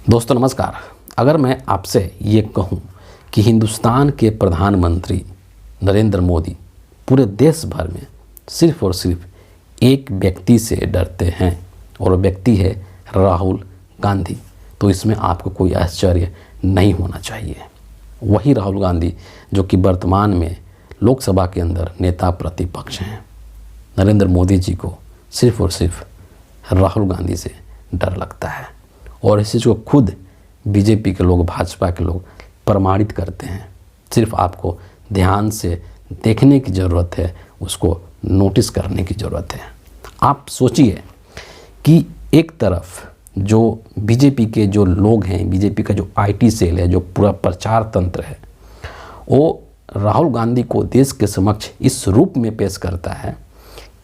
दोस्तों नमस्कार। अगर मैं आपसे ये कहूँ कि हिंदुस्तान के प्रधानमंत्री नरेंद्र मोदी पूरे देश भर में सिर्फ और सिर्फ एक व्यक्ति से डरते हैं और वो व्यक्ति है राहुल गांधी, तो इसमें आपको कोई आश्चर्य नहीं होना चाहिए। वही राहुल गांधी जो कि वर्तमान में लोकसभा के अंदर नेता प्रतिपक्ष हैं। नरेंद्र मोदी जी को सिर्फ और सिर्फ राहुल गांधी से डर लगता है और इस चीज़ को खुद बीजेपी के लोग, भाजपा के लोग प्रमाणित करते हैं। सिर्फ आपको ध्यान से देखने की ज़रूरत है, उसको नोटिस करने की ज़रूरत है। आप सोचिए कि एक तरफ जो बीजेपी के जो लोग हैं, बीजेपी का जो आईटी सेल है, जो पूरा प्रचार तंत्र है, वो राहुल गांधी को देश के समक्ष इस रूप में पेश करता है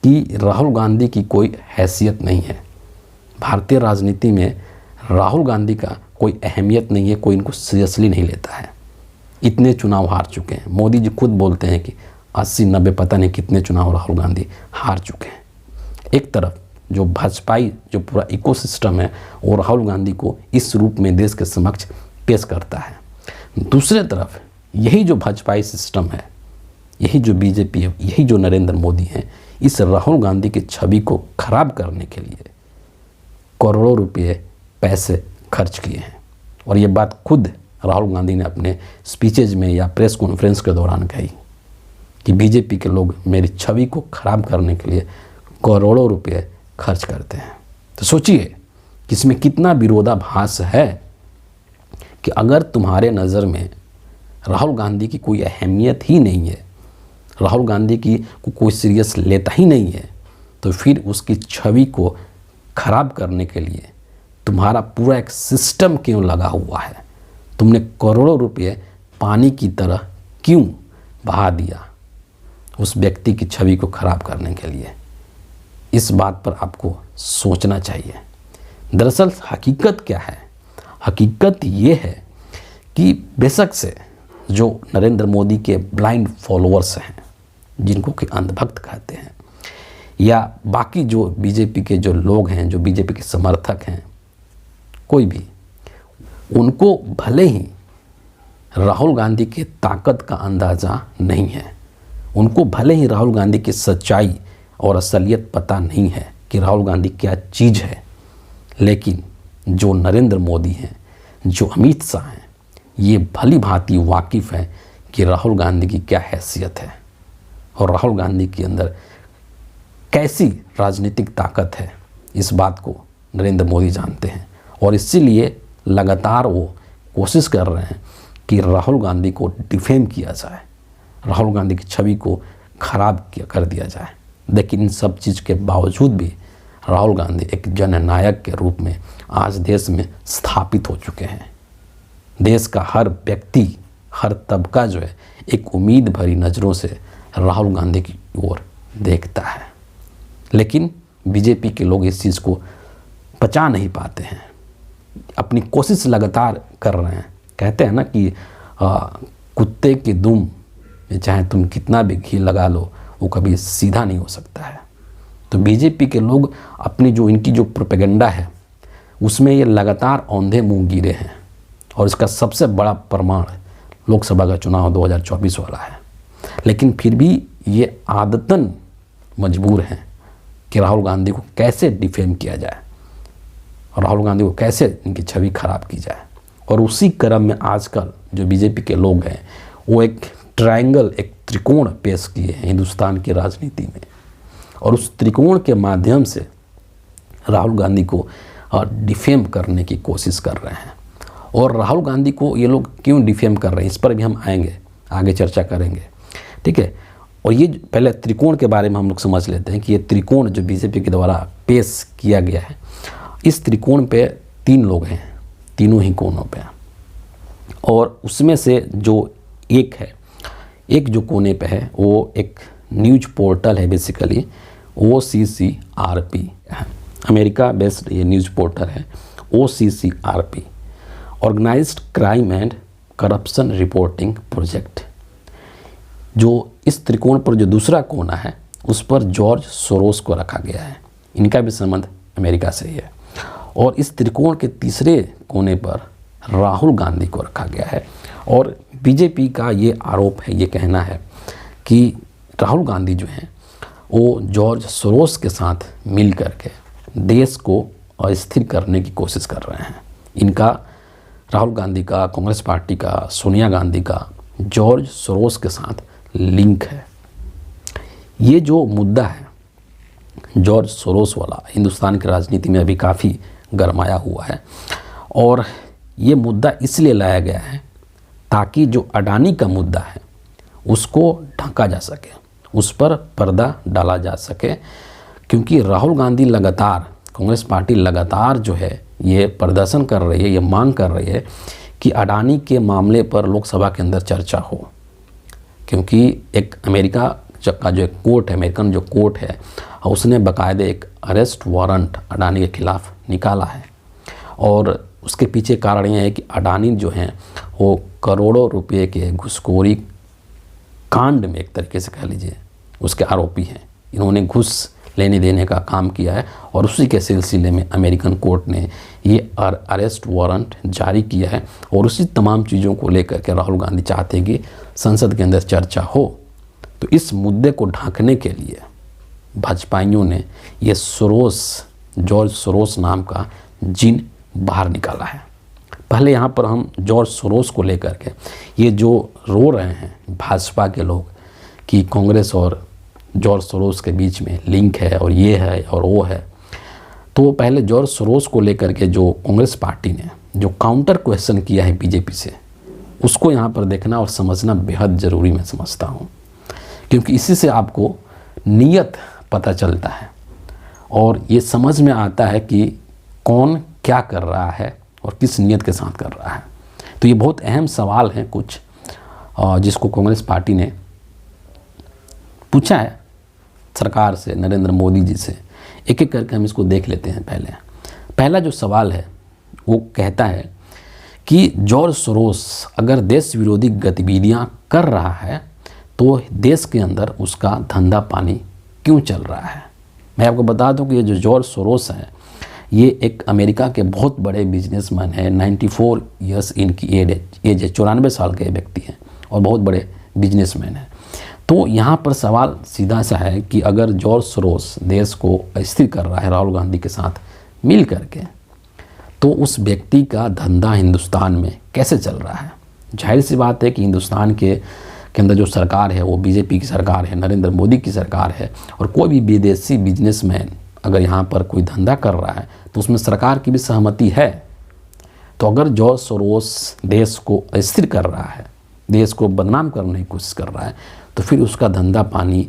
कि राहुल गांधी की कोई हैसियत नहीं है। भारतीय राजनीति में राहुल गांधी का कोई अहमियत नहीं है, कोई इनको सीरियसली नहीं लेता है। इतने चुनाव हार चुके हैं। मोदी जी खुद बोलते हैं कि 80-90 पता नहीं कितने चुनाव राहुल गांधी हार चुके हैं। एक तरफ जो भाजपाई जो पूरा इकोसिस्टम है वो राहुल गांधी को इस रूप में देश के समक्ष पेश करता है। दूसरे तरफ यही जो भाजपाई सिस्टम है, यही जो बीजेपी है, यही जो नरेंद्र मोदी हैं, इस राहुल गांधी की छवि को खराब करने के लिए करोड़ों रुपये पैसे खर्च किए हैं। और ये बात खुद राहुल गांधी ने अपने स्पीचेज में या प्रेस कॉन्फ्रेंस के दौरान कही कि बीजेपी के लोग मेरी छवि को खराब करने के लिए करोड़ों रुपये खर्च करते हैं। तो सोचिए कि इसमें कितना विरोधाभास है कि अगर तुम्हारे नज़र में राहुल गांधी की कोई अहमियत ही नहीं है, राहुल गांधी की को कोई सीरियस लेता ही नहीं है, तो फिर उसकी छवि को खराब करने के लिए तुम्हारा पूरा एक सिस्टम क्यों लगा हुआ है? तुमने करोड़ों रुपये पानी की तरह क्यों बहा दिया उस व्यक्ति की छवि को खराब करने के लिए? इस बात पर आपको सोचना चाहिए। दरअसल हकीकत क्या है? हकीकत ये है कि बेशक से जो नरेंद्र मोदी के ब्लाइंड फॉलोअर्स हैं, जिनको कि अंधभक्त कहते हैं, या बाकी जो बीजेपी के जो लोग हैं, जो बीजेपी के समर्थक हैं, कोई भी, उनको भले ही राहुल गांधी की ताकत का अंदाज़ा नहीं है, उनको भले ही राहुल गांधी की सच्चाई और असलियत पता नहीं है कि राहुल गांधी क्या चीज़ है, लेकिन जो नरेंद्र मोदी हैं, जो अमित शाह हैं, ये भली भांति वाकिफ़ है कि राहुल गांधी की क्या हैसियत है और राहुल गांधी के अंदर कैसी राजनीतिक ताकत है। इस बात को नरेंद्र मोदी जानते हैं और इसीलिए लगातार वो कोशिश कर रहे हैं कि राहुल गांधी को डिफेम किया जाए, राहुल गांधी की छवि को खराब कर दिया जाए। लेकिन इन सब चीज़ के बावजूद भी राहुल गांधी एक जननायक के रूप में आज देश में स्थापित हो चुके हैं। देश का हर व्यक्ति, हर तबका जो है एक उम्मीद भरी नज़रों से राहुल गांधी की ओर देखता है। लेकिन बीजेपी के लोग इस चीज़ को पचा नहीं पाते हैं, अपनी कोशिश लगातार कर रहे हैं। कहते हैं ना कि कुत्ते की दुम में चाहे तुम कितना भी घी लगा लो, वो कभी सीधा नहीं हो सकता है। तो बीजेपी के लोग अपनी जो इनकी जो प्रोपेगेंडा है उसमें ये लगातार औंधे मुंह गिरे हैं और इसका सबसे बड़ा प्रमाण लोकसभा का चुनाव 2024 वाला है। लेकिन फिर भी ये आदतन मजबूर हैं कि राहुल गांधी को कैसे डिफेम किया जाए और राहुल गांधी को कैसे इनकी छवि खराब की जाए। और उसी क्रम में आजकल जो बीजेपी के लोग हैं वो एक ट्रायंगल, एक त्रिकोण पेश किए हैं हिंदुस्तान की राजनीति में, और उस त्रिकोण के माध्यम से राहुल गांधी को डिफेम करने की कोशिश कर रहे हैं। और राहुल गांधी को ये लोग क्यों डिफेम कर रहे हैं, इस पर भी हम आएंगे, आगे चर्चा करेंगे, ठीक है। और ये पहले त्रिकोण के बारे में हम लोग समझ लेते हैं कि ये त्रिकोण जो बीजेपी के द्वारा पेश किया गया है, इस त्रिकोण पे 3 लोग हैं, तीनों ही कोनों पे, और उसमें से जो एक है, एक जो कोने पे है वो एक न्यूज पोर्टल है, बेसिकली OCCRP है, अमेरिका बेस्ड ये न्यूज पोर्टल है OCCRP, organised crime and corruption reporting project. जो इस त्रिकोण पर जो दूसरा कोना है उस पर जॉर्ज सोरोस को रखा गया है, इनका भी संबंध अमेरिका से ही है। और इस त्रिकोण के तीसरे कोने पर राहुल गांधी को रखा गया है। और बीजेपी का ये आरोप है, ये कहना है कि राहुल गांधी जो हैं वो जॉर्ज सोरोस के साथ मिल करके देश को अस्थिर करने की कोशिश कर रहे हैं। इनका, राहुल गांधी का, कांग्रेस पार्टी का, सोनिया गांधी का जॉर्ज सोरोस के साथ लिंक है। ये जो मुद्दा है जॉर्ज सोरोस वाला, हिंदुस्तान की राजनीति में अभी काफ़ी गरमाया हुआ है। और ये मुद्दा इसलिए लाया गया है ताकि जो अडानी का मुद्दा है उसको ढका जा सके, उस पर पर्दा डाला जा सके। क्योंकि राहुल गांधी लगातार, कांग्रेस पार्टी लगातार जो है ये प्रदर्शन कर रही है, ये मांग कर रही है कि अडानी के मामले पर लोकसभा के अंदर चर्चा हो। क्योंकि एक अमेरिका का जो एक कोर्ट है, अमेरिकन जो कोर्ट है, उसने बाकायदे एक अरेस्ट वारंट अडानी के खिलाफ निकाला है। और उसके पीछे कारण यह है कि अडानी जो हैं वो करोड़ों रुपए के घुसखोरी कांड में एक तरीके से कह लीजिए उसके आरोपी हैं। इन्होंने घूस लेने देने का काम किया है और उसी के सिलसिले में अमेरिकन कोर्ट ने ये अरेस्ट वारंट जारी किया है। और उसी तमाम चीज़ों को लेकर के राहुल गांधी चाहते हैं कि संसद के अंदर चर्चा हो। तो इस मुद्दे को ढांकने के लिए भाजपाइयों ने ये सोरोस, जॉर्ज सोरोस नाम का जिन बाहर निकाला है। पहले यहाँ पर हम जॉर्ज सोरोस को लेकर के ये जो रो रहे हैं भाजपा के लोग कि कांग्रेस और जॉर्ज सोरोस के बीच में लिंक है और ये है और वो है, तो पहले जॉर्ज सोरोस को लेकर के जो कांग्रेस पार्टी ने जो काउंटर क्वेश्चन किया है बीजेपी से, उसको यहाँ पर देखना और समझना बेहद ज़रूरी मैं समझता हूँ। क्योंकि इसी से आपको नीयत पता चलता है और ये समझ में आता है कि कौन क्या कर रहा है और किस नीयत के साथ कर रहा है। तो ये बहुत अहम सवाल हैं कुछ, जिसको कांग्रेस पार्टी ने पूछा है सरकार से, नरेंद्र मोदी जी से। एक एक करके हम इसको देख लेते हैं। पहला जो सवाल है वो कहता है कि जॉर्ज सोरोस अगर देश विरोधी गतिविधियां कर रहा है तो देश के अंदर उसका धंधा पानी क्यों चल रहा है। मैं आपको बता दूं कि ये जो जॉर्ज सोरोस हैं ये एक अमेरिका के बहुत बड़े बिजनेसमैन हैं। 94 ईयर्स इनकी एज है, 94 साल के व्यक्ति हैं और बहुत बड़े बिजनेसमैन हैं। तो यहाँ पर सवाल सीधा सा है कि अगर जॉर्ज सोरोस देश को अस्थिर कर रहा है राहुल गांधी के साथ मिल करके, तो उस व्यक्ति का धंधा हिंदुस्तान में कैसे चल रहा है। जाहिर सी बात है कि हिंदुस्तान के अंदर जो सरकार है वो बीजेपी की सरकार है, नरेंद्र मोदी की सरकार है। और कोई भी विदेशी बिजनेसमैन अगर यहाँ पर कोई धंधा कर रहा है तो उसमें सरकार की भी सहमति है। तो अगर जॉर्ज सोरोस देश को अस्थिर कर रहा है, देश को बदनाम करने की कोशिश कर रहा है, तो फिर उसका धंधा पानी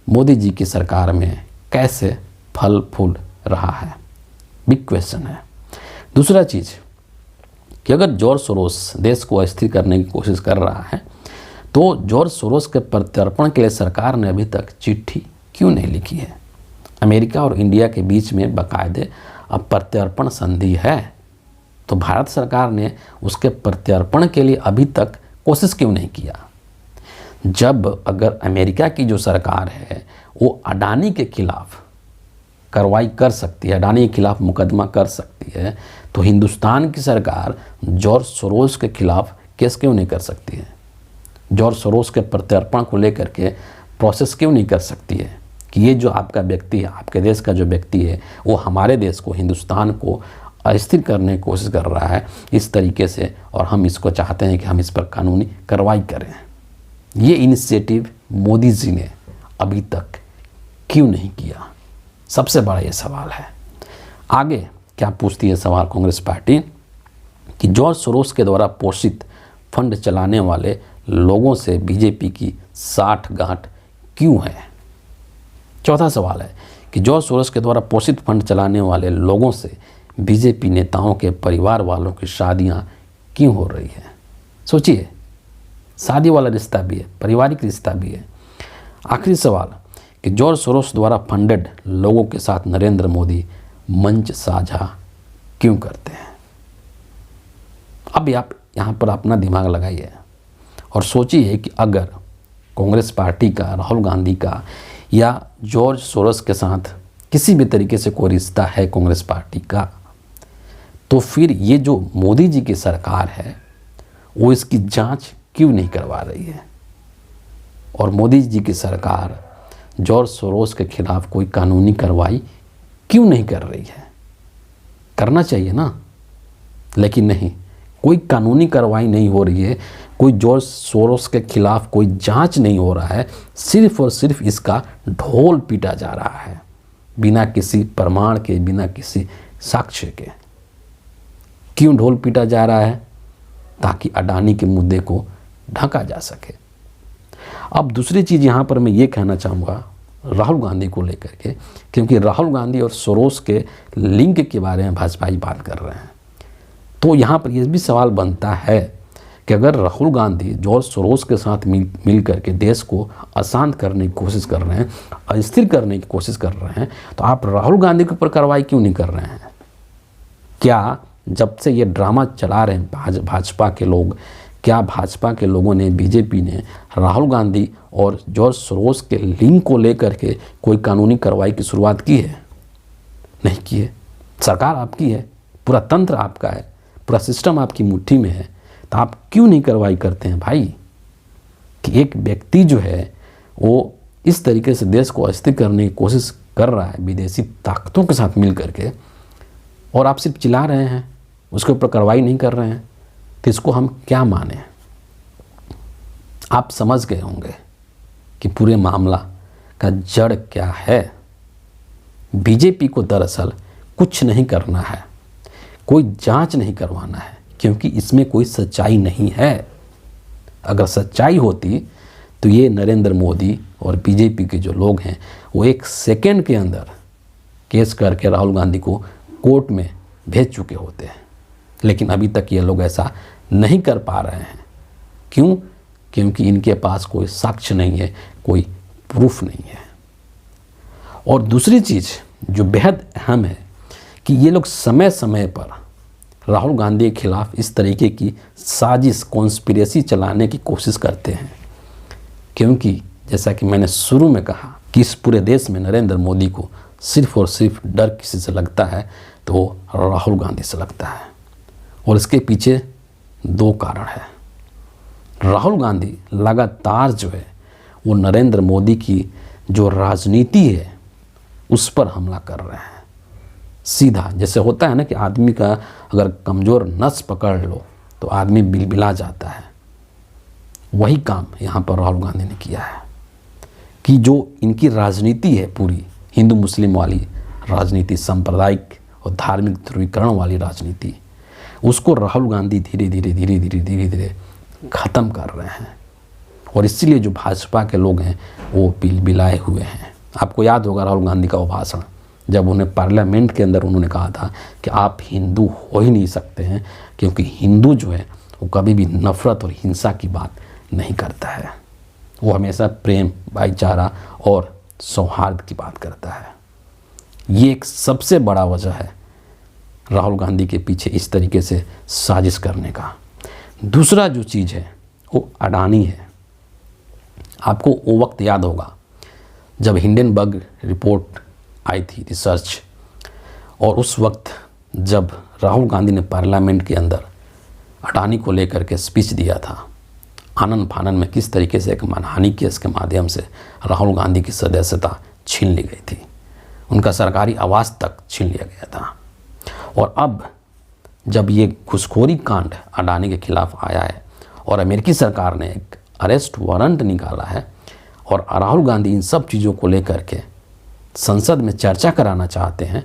मोदी जी की सरकार में कैसे फल फूल रहा है, बिग क्वेश्चन है। दूसरा चीज़ कि अगर जॉर्ज सोरोस देश को अस्थिर करने की कोशिश कर रहा है तो जॉर्ज सोरोस के प्रत्यर्पण के लिए सरकार ने अभी तक चिट्ठी क्यों नहीं लिखी है। अमेरिका और इंडिया के बीच में बाकायदे अब प्रत्यर्पण संधि है, तो भारत सरकार ने उसके प्रत्यर्पण के लिए अभी तक कोशिश क्यों नहीं किया। जब अगर अमेरिका की जो सरकार है वो अडानी के खिलाफ कार्रवाई कर सकती है, अडानी के खिलाफ मुकदमा कर सकती है, तो हिंदुस्तान की सरकार जॉर्ज सोरोस के खिलाफ केस क्यों नहीं कर सकती है। जॉर्ज सोरोस के प्रत्यर्पण को लेकर के प्रोसेस क्यों नहीं कर सकती है कि ये जो आपका व्यक्ति है, आपके देश का जो व्यक्ति है, वो हमारे देश को, हिंदुस्तान को अस्थिर करने की कोशिश कर रहा है इस तरीके से, और हम इसको चाहते हैं कि हम इस पर कानूनी कार्रवाई करें। ये इनिशिएटिव मोदी जी ने अभी तक क्यों नहीं किया, सबसे बड़ा ये सवाल है। आगे क्या पूछती है सवाल कांग्रेस पार्टी कि जॉर्ज सोरोस के द्वारा पोषित फंड चलाने वाले लोगों से बीजेपी की साठगांठ क्यों है। चौथा सवाल है कि जॉर्ज सोरोस के द्वारा पोषित फंड चलाने वाले लोगों से बीजेपी नेताओं के परिवार वालों की शादियां क्यों हो रही है। सोचिए, शादी वाला रिश्ता भी है, पारिवारिक रिश्ता भी है। आखिरी सवाल कि जॉर्ज सोरोस द्वारा फंडेड लोगों के साथ नरेंद्र मोदी मंच साझा क्यों करते हैं। अब आप यहाँ पर अपना दिमाग लगाइए और सोचिए कि अगर कांग्रेस पार्टी का, राहुल गांधी का या जॉर्ज सोरोस के साथ किसी भी तरीके से कोई रिश्ता है कांग्रेस पार्टी का, तो फिर ये जो मोदी जी की सरकार है वो इसकी जांच क्यों नहीं करवा रही है? और मोदी जी की सरकार जॉर्ज सोरोस के खिलाफ कोई कानूनी कार्रवाई क्यों नहीं कर रही है? करना चाहिए ना, लेकिन नहीं, कोई कानूनी कार्रवाई नहीं हो रही है, कोई जॉर्ज सोरोस के खिलाफ कोई जांच नहीं हो रहा है, सिर्फ और सिर्फ इसका ढोल पीटा जा रहा है बिना किसी प्रमाण के, बिना किसी साक्ष्य के। क्यों ढोल पीटा जा रहा है? ताकि अडानी के मुद्दे को ढका जा सके। अब दूसरी चीज़ यहाँ पर मैं ये कहना चाहूँगा राहुल गांधी को लेकर के, क्योंकि राहुल गांधी और सोरोस के लिंक के बारे में भाजपाई बात कर रहे हैं, तो यहाँ पर यह भी सवाल बनता है कि अगर राहुल गांधी जॉर्ज सोरोस के साथ मिल करके देश को अशांत करने की कोशिश कर रहे हैं, अस्थिर करने की कोशिश कर रहे हैं, तो आप राहुल गांधी के ऊपर कार्रवाई क्यों नहीं कर रहे हैं? क्या जब से ये ड्रामा चला रहे हैं भाजपा के लोग, क्या भाजपा के लोगों ने, बीजेपी ने राहुल गांधी और जॉर्ज सोरोस के लिंक को लेकर के कोई कानूनी कार्रवाई की शुरुआत की है? नहीं की है। सरकार आपकी है, पूरा तंत्र आपका है, पूरा सिस्टम आपकी मुट्ठी में है, तो आप क्यों नहीं कार्रवाई करते हैं भाई? कि एक व्यक्ति जो है वो इस तरीके से देश को अस्थिर करने की कोशिश कर रहा है विदेशी ताकतों के साथ मिल करके, और आप सिर्फ चिल्ला रहे हैं, उसके ऊपर कार्रवाई नहीं कर रहे हैं, तो इसको हम क्या माने? आप समझ गए होंगे कि पूरे मामला का जड़ क्या है। बीजेपी को दरअसल कुछ नहीं करना है, कोई जांच नहीं करवाना है, क्योंकि इसमें कोई सच्चाई नहीं है। अगर सच्चाई होती तो ये नरेंद्र मोदी और बीजेपी के जो लोग हैं वो एक सेकेंड के अंदर केस करके राहुल गांधी को कोर्ट में भेज चुके होते हैं, लेकिन अभी तक ये लोग ऐसा नहीं कर पा रहे हैं। क्यों? क्योंकि इनके पास कोई साक्ष्य नहीं है, कोई प्रूफ नहीं है। और दूसरी चीज़ जो बेहद अहम है कि ये लोग समय समय पर राहुल गांधी के खिलाफ इस तरीके की साजिश, कॉन्स्पिरेसी चलाने की कोशिश करते हैं, क्योंकि जैसा कि मैंने शुरू में कहा कि इस पूरे देश में नरेंद्र मोदी को सिर्फ और सिर्फ डर किसी से लगता है तो राहुल गांधी से लगता है। और इसके पीछे दो कारण है। राहुल गांधी लगातार जो है वो नरेंद्र मोदी की जो राजनीति है उस पर हमला कर रहे हैं सीधा। जैसे होता है ना कि आदमी का अगर कमज़ोर नस पकड़ लो तो आदमी बिलबिला जाता है, वही काम यहाँ पर राहुल गांधी ने किया है कि जो इनकी राजनीति है पूरी हिंदू मुस्लिम वाली राजनीति, सांप्रदायिक और धार्मिक ध्रुवीकरण वाली राजनीति, उसको राहुल गांधी धीरे धीरे ख़त्म कर रहे हैं। और इसीलिए जो भाजपा के लोग हैं वो बिलबिलाए हुए हैं। आपको याद होगा राहुल गांधी का वो भाषण, जब उन्हें पार्लियामेंट के अंदर उन्होंने कहा था कि आप हिंदू हो ही नहीं सकते हैं, क्योंकि हिंदू जो है वो कभी भी नफ़रत और हिंसा की बात नहीं करता है, वो हमेशा प्रेम, भाईचारा और सौहार्द की बात करता है। ये एक सबसे बड़ा वजह है राहुल गांधी के पीछे इस तरीके से साजिश करने का। दूसरा जो चीज़ है वो अडानी है। आपको वो वक्त याद होगा जब हिंडनबर्ग रिपोर्ट आई थी, रिसर्च, और उस वक्त जब राहुल गांधी ने पार्लियामेंट के अंदर अडानी को लेकर के स्पीच दिया था, आनन फानन में किस तरीके से एक मानहानि केस के माध्यम से राहुल गांधी की सदस्यता छीन ली गई थी, उनका सरकारी आवास तक छीन लिया गया था। और अब जब ये घुसखोरी कांड अडानी के खिलाफ आया है और अमेरिकी सरकार ने एक अरेस्ट वारंट निकाला है और राहुल गांधी इन सब चीज़ों को लेकर के संसद में चर्चा कराना चाहते हैं,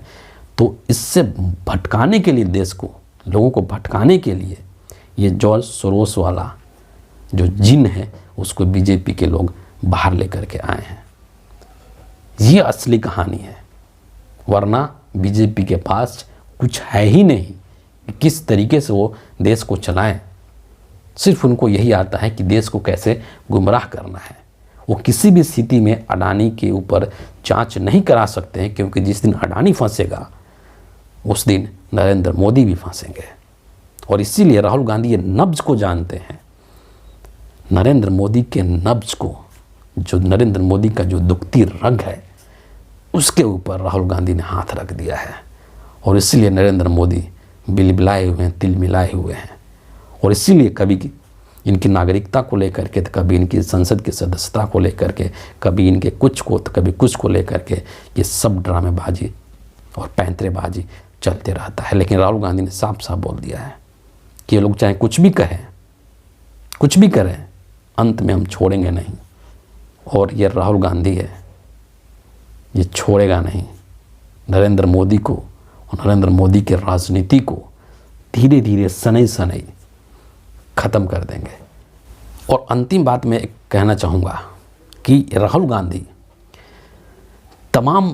तो इससे भटकाने के लिए, देश को, लोगों को भटकाने के लिए ये जॉर्ज सोरोस वाला जो जिन है उसको बीजेपी के लोग बाहर लेकर के आए हैं। ये असली कहानी है, वरना बीजेपी के पास कुछ है ही नहीं कि किस तरीके से वो देश को चलाएं। सिर्फ उनको यही आता है कि देश को कैसे गुमराह करना है। वो किसी भी स्थिति में अडानी के ऊपर जांच नहीं करा सकते हैं, क्योंकि जिस दिन अडानी फंसेगा उस दिन नरेंद्र मोदी भी फंसेंगे। और इसीलिए राहुल गांधी ये नब्ज को जानते हैं, नरेंद्र मोदी के नब्ज को, जो नरेंद्र मोदी का जो दुखती रग है उसके ऊपर राहुल गांधी ने हाथ रख दिया है। और इसलिए नरेंद्र मोदी बिलबिलाए हुए हैं, तिल मिलाए हुए हैं। और इसीलिए कभी इनकी नागरिकता को लेकर के, तो कभी इनकी संसद की सदस्यता को लेकर के, कभी इनके कुछ को, तो कभी कुछ को लेकर के ये सब ड्रामेबाजी और पैंतरेबाजी चलते रहता है। लेकिन राहुल गांधी ने साफ साफ बोल दिया है कि ये लोग चाहे कुछ भी कहें, कुछ भी करें, अंत में हम छोड़ेंगे नहीं। और ये राहुल गांधी है, ये छोड़ेगा नहीं। नरेंद्र मोदी को और नरेंद्र मोदी के राजनीति को धीरे धीरे सनई सनई ख़त्म कर देंगे। और अंतिम बात मैं एक कहना चाहूँगा कि राहुल गांधी तमाम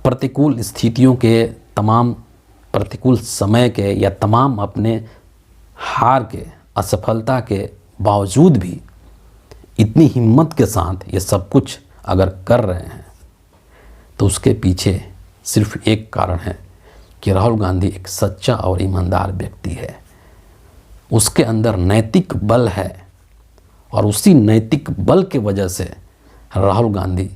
प्रतिकूल स्थितियों के, तमाम प्रतिकूल समय के, या तमाम अपने हार के, असफलता के बावजूद भी इतनी हिम्मत के साथ ये सब कुछ अगर कर रहे हैं, तो उसके पीछे सिर्फ एक कारण है कि राहुल गांधी एक सच्चा और ईमानदार व्यक्ति है। उसके अंदर नैतिक बल है और उसी नैतिक बल के वजह से राहुल गांधी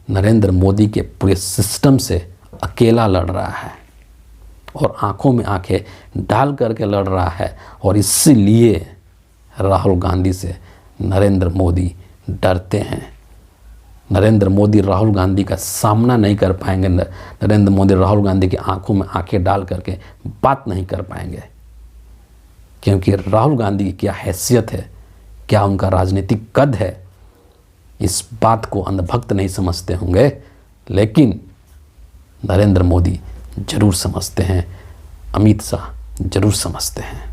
नरेंद्र मोदी के पूरे सिस्टम से अकेला लड़ रहा है और आंखों में आंखें डाल करके लड़ रहा है। और इसीलिए राहुल गांधी से नरेंद्र मोदी डरते हैं। नरेंद्र मोदी राहुल गांधी का सामना नहीं कर पाएंगे। नरेंद्र मोदी राहुल गांधी की आंखों में आंखें डाल करके बात नहीं कर पाएंगे, क्योंकि राहुल गांधी की क्या हैसियत है, क्या उनका राजनीतिक कद है, इस बात को अंधभक्त नहीं समझते होंगे, लेकिन नरेंद्र मोदी जरूर समझते हैं, अमित शाह जरूर समझते हैं।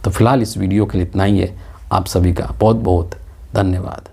तो फिलहाल इस वीडियो के लिए इतना ही है। आप सभी का बहुत बहुत धन्यवाद।